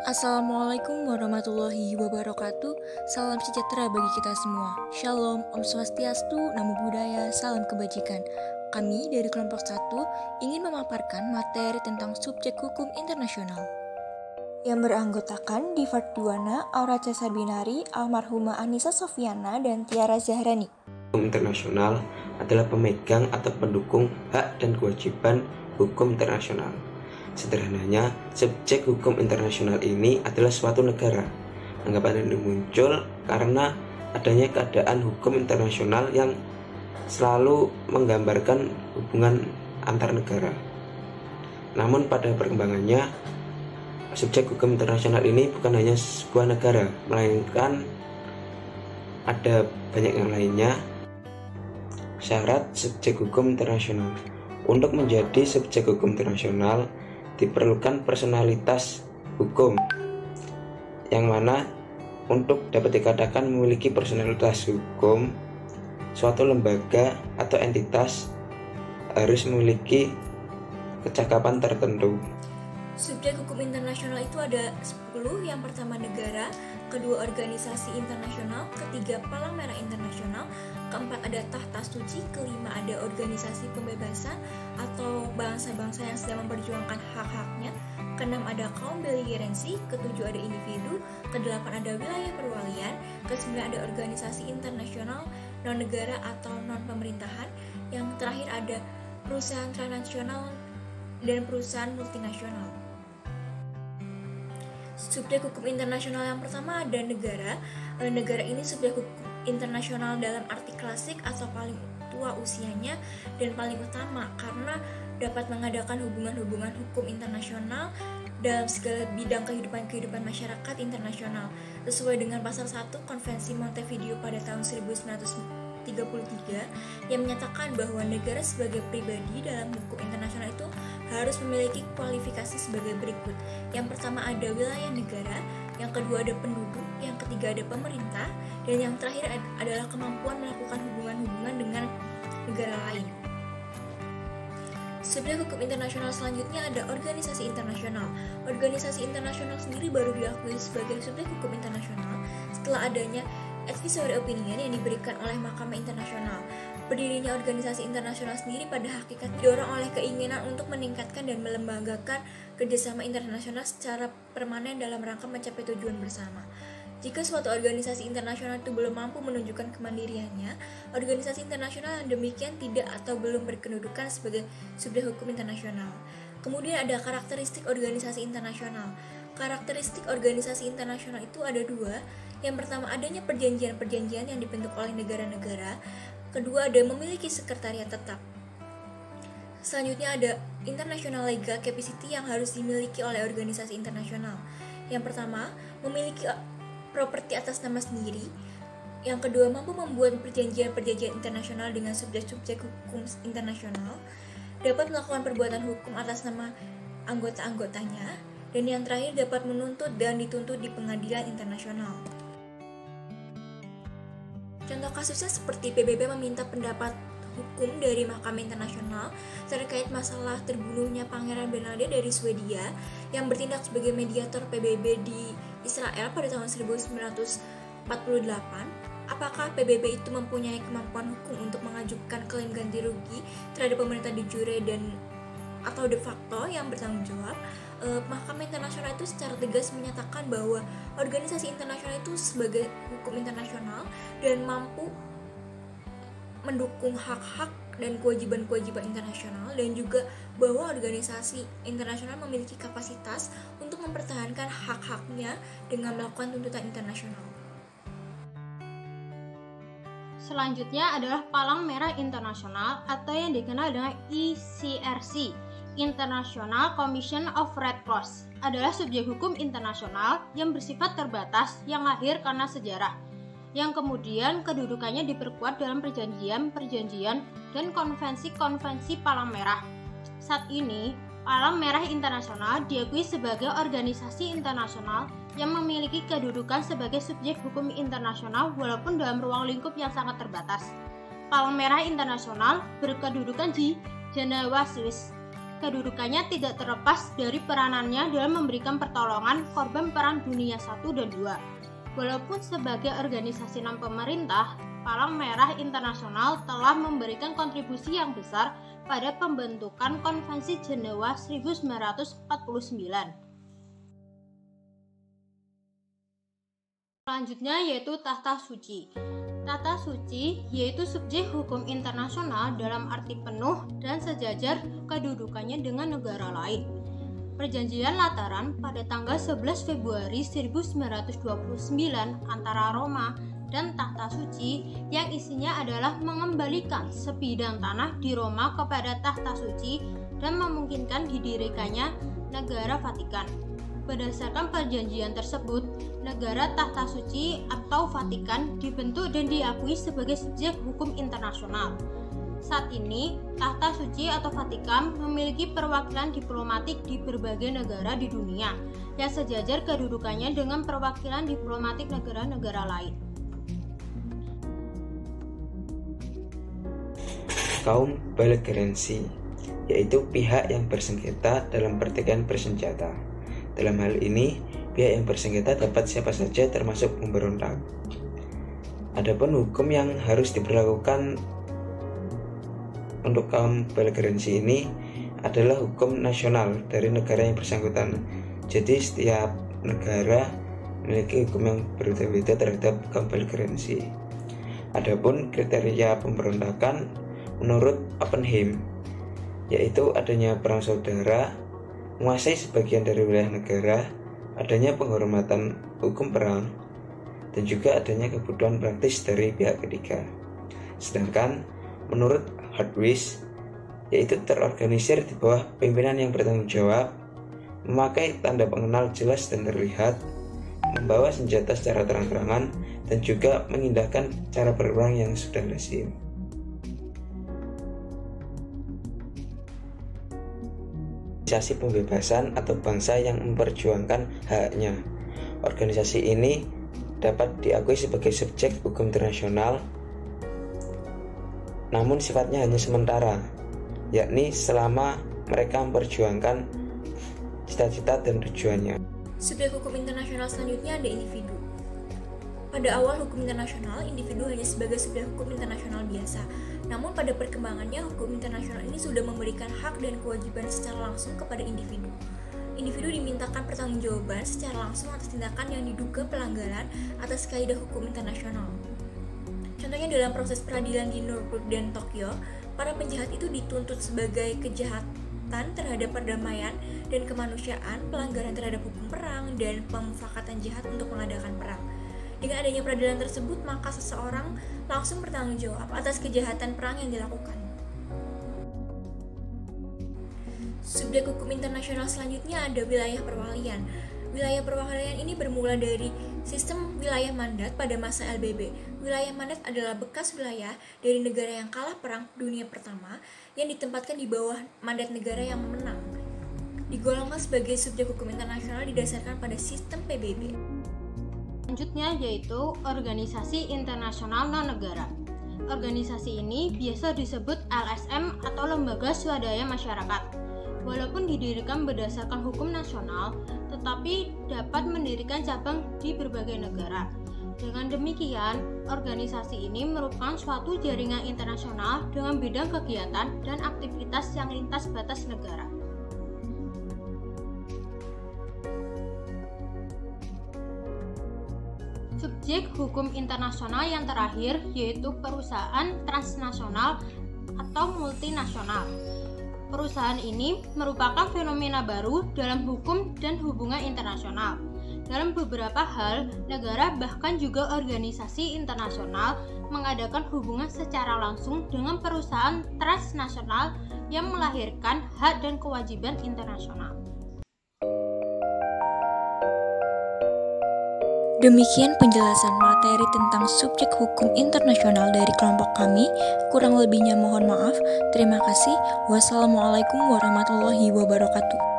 Assalamualaikum warahmatullahi wabarakatuh. Salam sejahtera bagi kita semua. Shalom, Om Swastiastu, Namo Buddhaya, salam kebajikan. Kami dari kelompok 1 ingin memaparkan materi tentang subjek hukum internasional yang beranggotakan Diva Duana, Aura Casabinari, almarhumah Anissa Sofiana, dan Tiara Zahrani. Hukum internasional adalah pemegang atau pendukung hak dan kewajiban hukum internasional. Sederhananya, subjek hukum internasional ini adalah suatu negara. Anggapan ini muncul karena adanya keadaan hukum internasional yang selalu menggambarkan hubungan antar negara. Namun pada perkembangannya, subjek hukum internasional ini bukan hanya sebuah negara, melainkan ada banyak yang lainnya. Syarat subjek hukum internasional. Untuk menjadi subjek hukum internasional diperlukan personalitas hukum, yang mana untuk dapat dikatakan memiliki personalitas hukum, suatu lembaga atau entitas harus memiliki kecakapan tertentu. Subjek hukum internasional itu ada 10. Yang pertama negara, kedua organisasi internasional, ketiga Palang Merah Internasional, keempat ada Tahta Suci, kelima ada organisasi pembebasan atau bangsa-bangsa yang sedang memperjuangkan hak-haknya, keenam ada kaum beligeransi, ketujuh ada individu, kedelapan ada wilayah perwalian, kesembilan ada organisasi internasional non-negara atau non-pemerintahan, yang terakhir ada perusahaan transnasional dan perusahaan multinasional. Subjek hukum internasional yang pertama ada negara. Negara ini subjek hukum internasional dalam arti klasik atau paling tua usianya dan paling utama karena dapat mengadakan hubungan-hubungan hukum internasional dalam segala bidang kehidupan masyarakat internasional sesuai dengan pasal 1 Konvensi Montevideo pada tahun 1933 yang menyatakan bahwa negara sebagai pribadi dalam hukum internasional itu harus memiliki kualifikasi sebagai berikut. Yang pertama ada wilayah negara, yang kedua ada penduduk, yang ketiga ada pemerintah, dan yang terakhir adalah kemampuan melakukan hubungan-hubungan dengan negara lain. Subjek hukum internasional selanjutnya ada organisasi internasional. Organisasi internasional sendiri baru diakui sebagai subjek hukum internasional setelah adanya advisory opinion yang diberikan oleh Mahkamah Internasional. Berdirinya organisasi internasional sendiri pada hakikat didorong oleh keinginan untuk meningkatkan dan melembagakan kerjasama internasional secara permanen dalam rangka mencapai tujuan bersama. Jika suatu organisasi internasional itu belum mampu menunjukkan kemandiriannya, organisasi internasional yang demikian tidak atau belum berkedudukan sebagai subjek hukum internasional. Kemudian ada karakteristik organisasi internasional. Karakteristik organisasi internasional itu ada 2. Yang pertama adanya perjanjian-perjanjian yang dibentuk oleh negara-negara. Kedua ada memiliki sekretariat tetap. Selanjutnya ada international legal capacity yang harus dimiliki oleh organisasi internasional. Yang pertama memiliki properti atas nama sendiri. Yang kedua mampu membuat perjanjian-perjanjian internasional dengan subjek-subjek hukum internasional, dapat melakukan perbuatan hukum atas nama anggota-anggotanya, dan yang terakhir dapat menuntut dan dituntut di pengadilan internasional. Contoh kasusnya seperti PBB meminta pendapat hukum dari Mahkamah Internasional terkait masalah terbunuhnya Pangeran Bernhard dari Swedia yang bertindak sebagai mediator PBB di Israel pada tahun 1948. Apakah PBB itu mempunyai kemampuan hukum untuk mengajukan klaim ganti rugi terhadap pemerintah de jure dan atau de facto yang bertanggung jawab? Mahkamah Internasional itu secara tegas menyatakan bahwa organisasi internasional itu sebagai hukum internasional dan mampu mendukung hak-hak dan kewajiban-kewajiban internasional, dan juga bahwa organisasi internasional memiliki kapasitas untuk mempertahankan hak-haknya dengan melakukan tuntutan internasional. Selanjutnya adalah Palang Merah Internasional atau yang dikenal dengan ICRC, International Commission of Red Cross, adalah subjek hukum internasional yang bersifat terbatas yang lahir karena sejarah, yang kemudian kedudukannya diperkuat dalam perjanjian-perjanjian dan konvensi-konvensi Palang Merah. Saat ini, Palang Merah Internasional diakui sebagai organisasi internasional yang memiliki kedudukan sebagai subjek hukum internasional walaupun dalam ruang lingkup yang sangat terbatas. Palang Merah Internasional berkedudukan di Jenewa, Swiss. kedudukannya tidak terlepas dari peranannya dalam memberikan pertolongan korban Perang Dunia I dan II. Walaupun sebagai organisasi non-pemerintah, Palang Merah Internasional telah memberikan kontribusi yang besar pada pembentukan Konvensi Jenewa 1949. Selanjutnya yaitu Tahta Suci. Tahta Suci yaitu subjek hukum internasional dalam arti penuh dan sejajar kedudukannya dengan negara lain. Perjanjian Lateran pada tanggal 11 Februari 1929 antara Roma dan Tahta Suci yang isinya adalah mengembalikan sebidang tanah di Roma kepada Tahta Suci dan memungkinkan didirikannya negara Vatikan. Berdasarkan perjanjian tersebut, negara Tahta Suci atau Vatikan dibentuk dan diakui sebagai subjek hukum internasional. Saat ini, Tahta Suci atau Vatikan memiliki perwakilan diplomatik di berbagai negara di dunia yang sejajar kedudukannya dengan perwakilan diplomatik negara-negara lain. Kaum belegerensi, yaitu pihak yang bersengketa dalam pertikaian bersenjata. Dalam hal ini, pihak yang bersengketa dapat siapa saja termasuk pemberontak. Adapun hukum yang harus diberlakukan untuk kaum belegerensi ini adalah hukum nasional dari negara yang bersangkutan. Jadi setiap negara memiliki hukum yang berbeda-beda terhadap kaum belegerensi. Adapun kriteria pemberontakan menurut Oppenheim, yaitu adanya perang saudara, menguasai sebagian dari wilayah negara, adanya penghormatan hukum perang, dan juga adanya kebutuhan praktis dari pihak ketiga. Sedangkan menurut Hartwig, yaitu terorganisir di bawah pimpinan yang bertanggung jawab, memakai tanda pengenal jelas dan terlihat, membawa senjata secara terang-terangan, dan juga mengindahkan cara berperang yang sudah lazim. Organisasi pembebasan atau bangsa yang memperjuangkan haknya. Organisasi ini dapat diakui sebagai subjek hukum internasional, namun sifatnya hanya sementara, yakni selama mereka memperjuangkan cita-cita dan tujuannya. Subjek hukum internasional selanjutnya ada individu. Pada awal hukum internasional, individu hanya sebagai subjek hukum internasional biasa. Namun pada perkembangannya, hukum internasional ini sudah memberikan hak dan kewajiban secara langsung kepada individu. Individu dimintakan pertanggungjawaban secara langsung atas tindakan yang diduga pelanggaran atas kaidah hukum internasional. Contohnya dalam proses peradilan di Nuremberg dan Tokyo, para penjahat itu dituntut sebagai kejahatan terhadap perdamaian dan kemanusiaan, pelanggaran terhadap hukum perang, dan pemufakatan jahat untuk mengadakan perang. Dengan adanya peradilan tersebut, maka seseorang langsung bertanggung jawab atas kejahatan perang yang dilakukan. Subjek hukum internasional selanjutnya ada wilayah perwalian. Wilayah perwalian ini bermula dari sistem wilayah mandat pada masa LBB. Wilayah mandat adalah bekas wilayah dari negara yang kalah Perang Dunia Pertama yang ditempatkan di bawah mandat negara yang menang. Digolongkan sebagai subjek hukum internasional didasarkan pada sistem PBB. Selanjutnya yaitu organisasi internasional non-negara. Organisasi ini biasa disebut LSM atau Lembaga Swadaya Masyarakat. Walaupun didirikan berdasarkan hukum nasional, tetapi dapat mendirikan cabang di berbagai negara. Dengan demikian, organisasi ini merupakan suatu jaringan internasional dengan bidang kegiatan dan aktivitas yang lintas batas negara. Subjek hukum internasional yang terakhir yaitu perusahaan transnasional atau multinasional. Perusahaan ini merupakan fenomena baru dalam hukum dan hubungan internasional. Dalam beberapa hal, negara bahkan juga organisasi internasional mengadakan hubungan secara langsung dengan perusahaan transnasional yang melahirkan hak dan kewajiban internasional. Demikian penjelasan materi tentang subjek hukum internasional dari kelompok kami. Kurang lebihnya mohon maaf. Terima kasih. Wassalamualaikum warahmatullahi wabarakatuh.